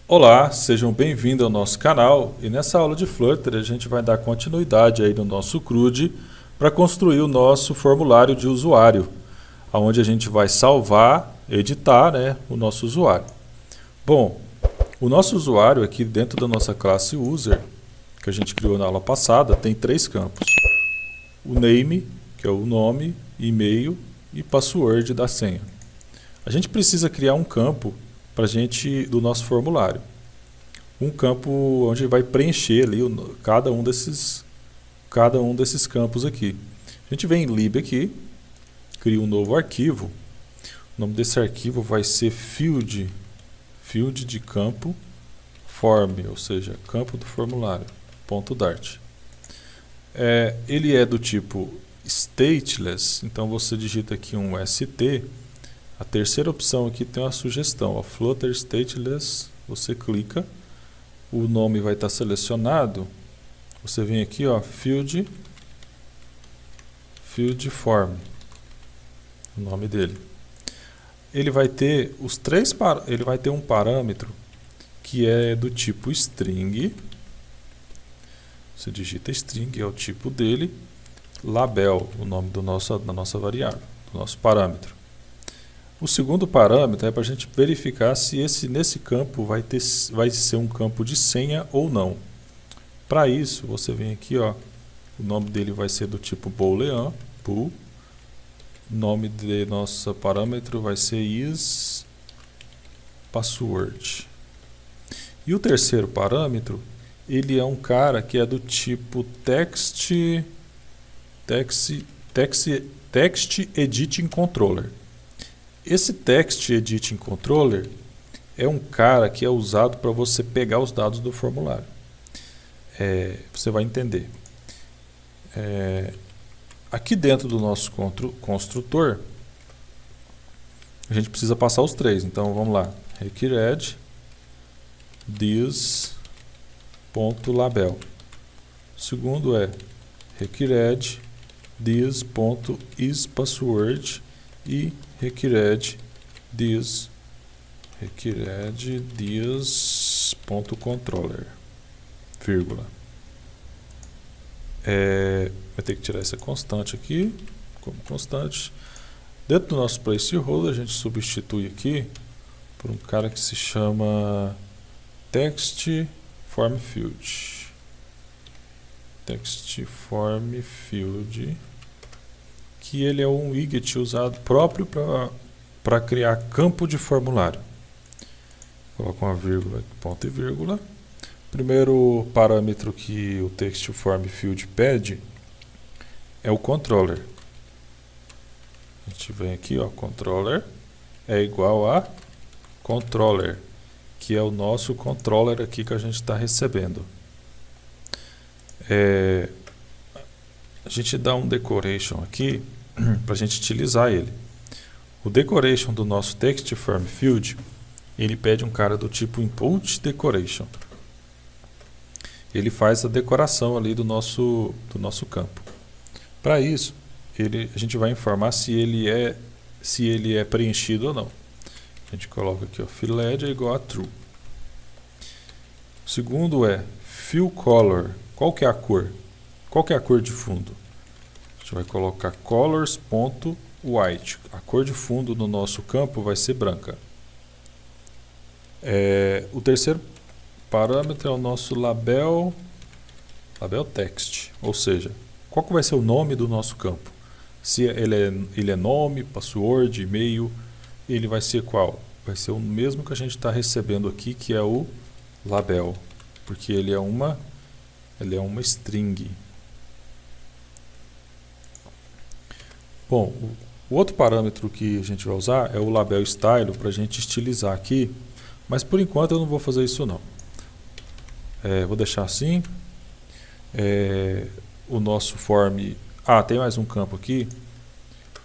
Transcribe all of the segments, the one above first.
Olá, sejam bem-vindos ao nosso canal e nessa aula de Flutter a gente vai dar continuidade aí no nosso CRUD para construir o nosso formulário de usuário, onde a gente vai salvar, editar, o nosso usuário. Bom, o nosso usuário aqui dentro da nossa classe User, que a gente criou na aula passada, tem três campos. O name, que é o nome, e-mail e password da senha. A gente precisa criar um campo do nosso formulário. Um campo onde vai preencher ali cada um desses campos aqui. A gente vem em lib aqui, cria um novo arquivo. O nome desse arquivo vai ser field de campo form, ou seja, campo do formulário, .dart. Ele é do tipo stateless, então você digita aqui um ST. A terceira opção aqui tem uma sugestão, Flutter Stateless, você clica, o nome vai estar selecionado, você vem aqui, field form, o nome dele. Ele vai ter um parâmetro que é do tipo string, você digita string, é o tipo dele, label, o nome da nossa variável, do nosso parâmetro. O segundo parâmetro é para a gente verificar se nesse campo vai ser um campo de senha ou não. Para isso, você vem aqui, o nome dele vai ser do tipo boolean, bool. O nome de nosso parâmetro vai ser isPassword. E o terceiro parâmetro, ele é um cara que é do tipo text editing controller. Esse Text Editing Controller é um cara que é usado para você pegar os dados do formulário. Você vai entender. Aqui dentro do nosso construtor, a gente precisa passar os três. Então, vamos lá. Required this.label. O segundo é required this.isPassword e required this.controller, vírgula. Vai ter que tirar essa constante aqui, como constante. Dentro do nosso placeholder, a gente substitui aqui por um cara que se chama text form field. Text form field, que ele é um widget usado próprio para criar campo de formulário. Coloca uma vírgula, ponto e vírgula. Primeiro parâmetro que o text form field pede é o controller. A gente vem aqui, controller é igual a controller, que é o nosso controller aqui que a gente está recebendo. A gente dá um decoration aqui para a gente utilizar ele. O decoration do nosso text form field, ele pede um cara do tipo input decoration. Ele faz a decoração ali do nosso campo. Para isso, a gente vai informar se ele é preenchido ou não. A gente coloca aqui, filled é igual a true. O segundo é fill color. Qual que é a cor? Qual que é a cor de fundo? A gente vai colocar colors.white. A cor de fundo no nosso campo vai ser branca. O terceiro parâmetro é o nosso label text. Ou seja, qual que vai ser o nome do nosso campo? Se ele é nome, password, e-mail, ele vai ser qual? Vai ser o mesmo que a gente está recebendo aqui, que é o label. Porque ele é uma string. Bom, o outro parâmetro que a gente vai usar é o label style para a gente estilizar aqui, mas por enquanto eu não vou fazer isso não. Vou deixar assim. O nosso form... tem mais um campo aqui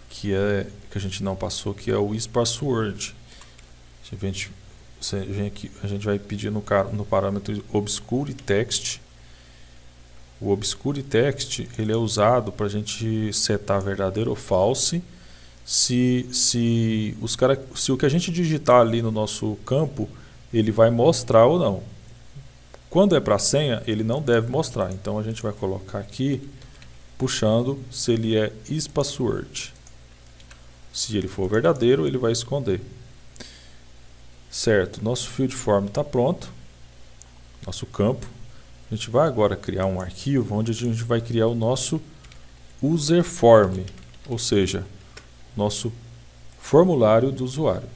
que a gente não passou, que é o isPassword. A gente vai pedir no parâmetro obscure text. O obscure text ele é usado para a gente setar verdadeiro ou false se o que a gente digitar ali no nosso campo ele vai mostrar ou não. Quando é para senha, ele não deve mostrar. Então a gente vai colocar aqui, puxando se ele é isPassword. Se ele for verdadeiro, ele vai esconder. Certo, nosso field form está pronto, nosso campo. A gente vai agora criar um arquivo onde a gente vai criar o nosso user form, ou seja, nosso formulário do usuário.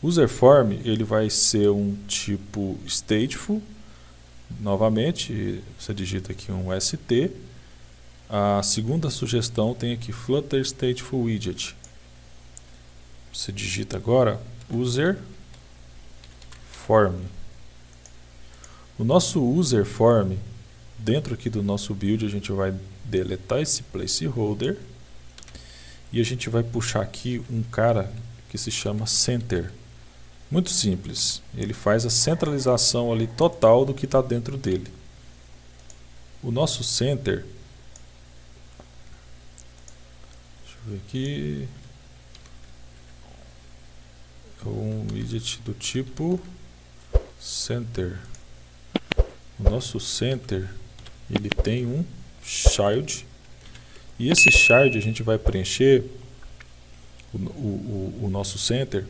User form, ele vai ser um tipo stateful. Novamente, você digita aqui um ST. A segunda sugestão tem aqui Flutter Stateful Widget. Você digita agora user form. O nosso user form, dentro aqui do nosso build, a gente vai deletar esse placeholder e a gente vai puxar aqui um cara que se chama center. Muito simples, ele faz a centralização ali total do que está dentro dele. O nosso center, deixa eu ver aqui, é um widget do tipo center. O nosso center, ele tem um child, e esse child a gente vai preencher o nosso center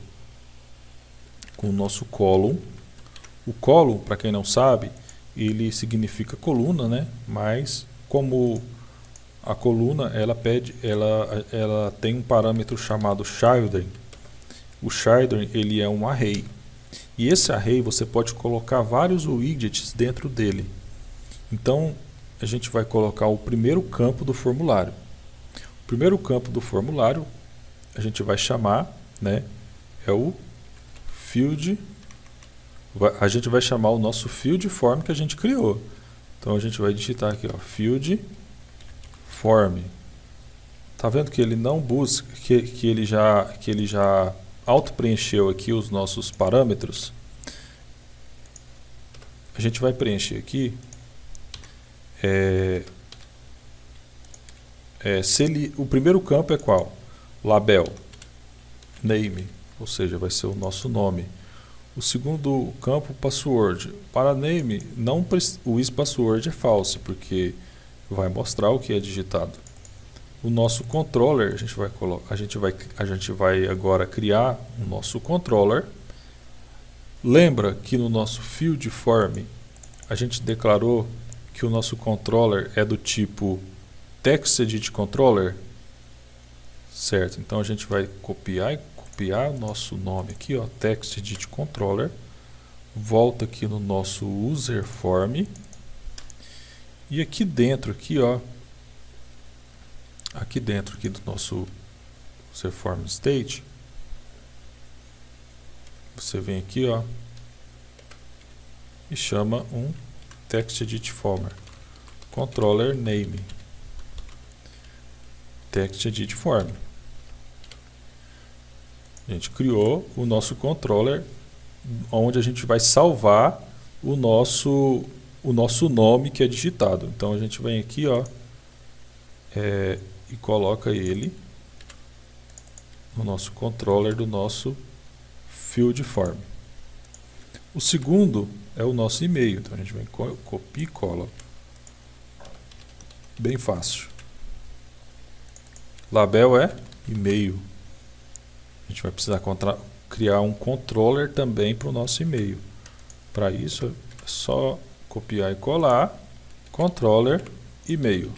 com o nosso column. O column, para quem não sabe, ele significa coluna, né? Mas como a coluna ela tem um parâmetro chamado children. O children, ele é um array. E esse array você pode colocar vários widgets dentro dele. Então a gente vai colocar o primeiro campo do formulário. O primeiro campo do formulário a gente vai chamar, né, é o field. A gente vai chamar o nosso field form que a gente criou. Então a gente vai digitar aqui, ó, field form. Tá vendo que ele não busca, que ele já auto preencheu aqui os nossos parâmetros? A gente vai preencher aqui o primeiro campo é qual? Label, name, ou seja, vai ser o nosso nome. O segundo campo, password. Para name, o isPassword é falso, porque vai mostrar o que é digitado. O nosso controller, a gente vai agora criar o nosso controller. Lembra que no nosso field form a gente declarou que o nosso controller é do tipo TextEditController, certo? Então a gente vai copiar o nosso nome aqui, ó, TextEditController, volta aqui no nosso user form e aqui dentro aqui, ó, aqui dentro aqui do nosso user form state, você vem aqui, ó, e chama um TextEditFormer controller name TextEditForm. A gente criou o nosso controller, onde a gente vai salvar o nosso nome que é digitado. Então a gente vem aqui, ó, e coloca ele no nosso controller do nosso field form. O segundo é o nosso e-mail, então a gente vem, copia e cola. Bem fácil. Label é e-mail. A gente vai precisar criar um controller também para o nosso e-mail. Para isso é só copiar e colar, controller e-mail.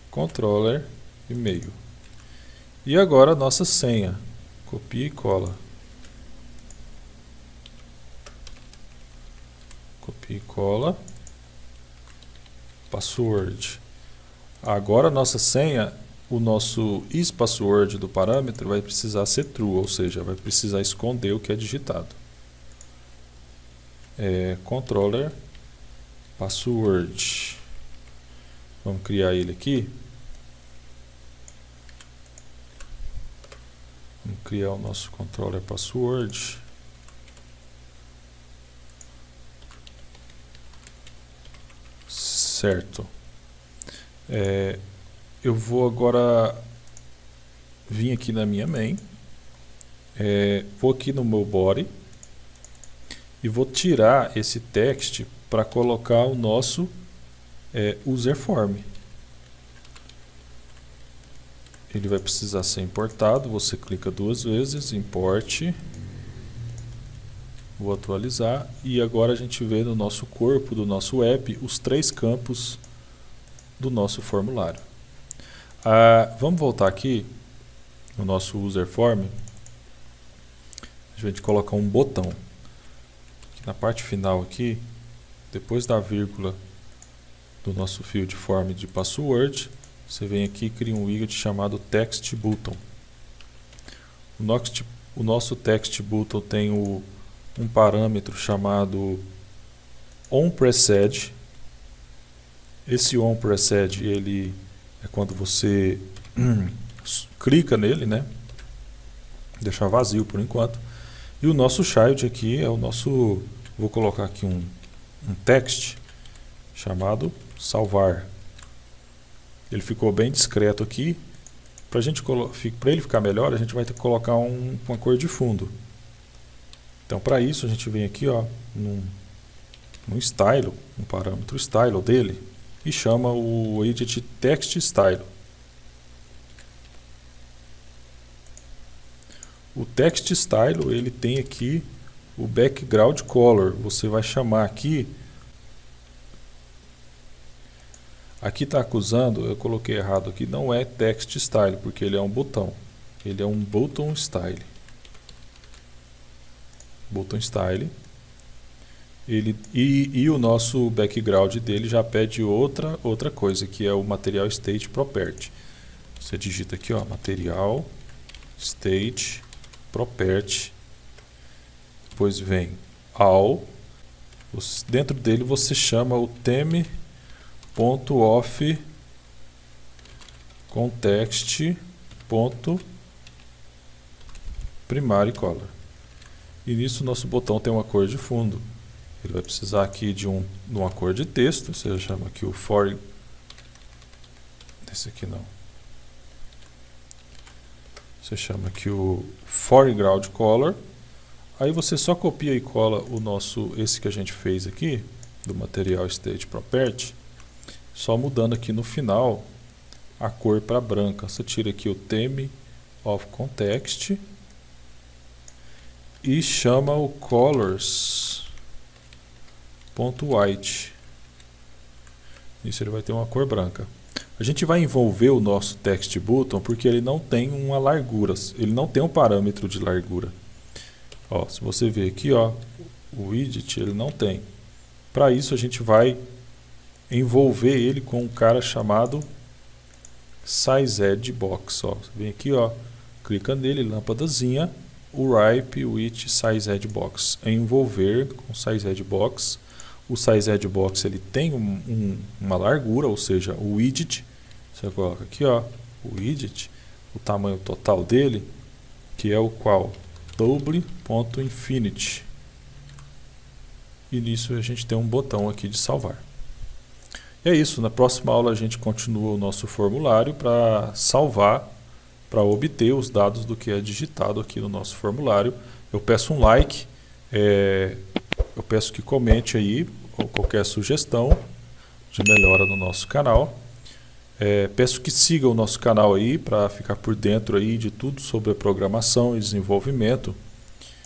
Controller e-mail. E agora a nossa senha. Copia e cola. Copia e cola. Password. Agora a nossa senha, o nosso isPassword do parâmetro vai precisar ser true, ou seja, vai precisar esconder o que é digitado. Controller password. Vamos criar ele aqui. Vamos criar o nosso controller password. Certo. Eu vou agora vir aqui na minha main Vou aqui no meu body e vou tirar esse text para colocar o nosso user form. Ele vai precisar ser importado, você clica 2 vezes, import, vou atualizar e agora a gente vê no nosso corpo do nosso app os 3 campos do nosso formulário. Vamos voltar aqui no nosso user form, a gente colocar um botão. Aqui na parte final aqui, depois da vírgula do nosso field form de password, você vem aqui e cria um widget chamado text button. O nosso text button tem um parâmetro chamado onPrecede. Esse onPrecede, ele é quando você clica nele, né? Deixar vazio por enquanto. E o nosso child aqui é o nosso, vou colocar aqui um text chamado salvar. Ele ficou bem discreto aqui. Para ele ficar melhor, a gente vai ter que colocar uma cor de fundo. Então, para isso, a gente vem aqui, ó, no style, um parâmetro style dele, e chama o widget text style. O text style, ele tem aqui o background color. Você vai chamar aqui. Aqui está acusando, eu coloquei errado aqui, não é text style, porque ele é um botão. Ele é um button style. Button style. E o nosso background dele já pede outra coisa, que é o material state property. Você digita aqui, ó, material state property. Depois vem all. Dentro dele você chama o theme.of context primary color. E nisso nosso botão tem uma cor de fundo. Ele vai precisar aqui de uma cor de texto. Você chama aqui o esse aqui não. Você chama aqui o foreground color. Aí você só copia e cola esse que a gente fez aqui do material state property, só mudando aqui no final a cor para branca. Você tira aqui o theme of context e chama o colors.white. Isso ele vai ter uma cor branca. A gente vai envolver o nosso text button porque ele não tem uma largura, ele não tem um parâmetro de largura. Ó, se você ver aqui, ó, o widget ele não tem. Para isso a gente vai envolver ele com um cara chamado sizeEdgeBox. Ó, você vem aqui, ó, clica nele, lâmpadazinha, o wrap with sizeEdgeBox. Envolver com sizeEdgeBox. O sizeEdgeBox ele tem uma largura, ou seja, o widget. Você coloca aqui, ó, o widget, o tamanho total dele, que é o qual? double.infinity. E nisso a gente tem um botão aqui de salvar. E é isso, na próxima aula a gente continua o nosso formulário para salvar, para obter os dados do que é digitado aqui no nosso formulário. Eu peço um like, eu peço que comente aí qualquer sugestão de melhora no nosso canal. Peço que siga o nosso canal aí para ficar por dentro aí de tudo sobre a programação e desenvolvimento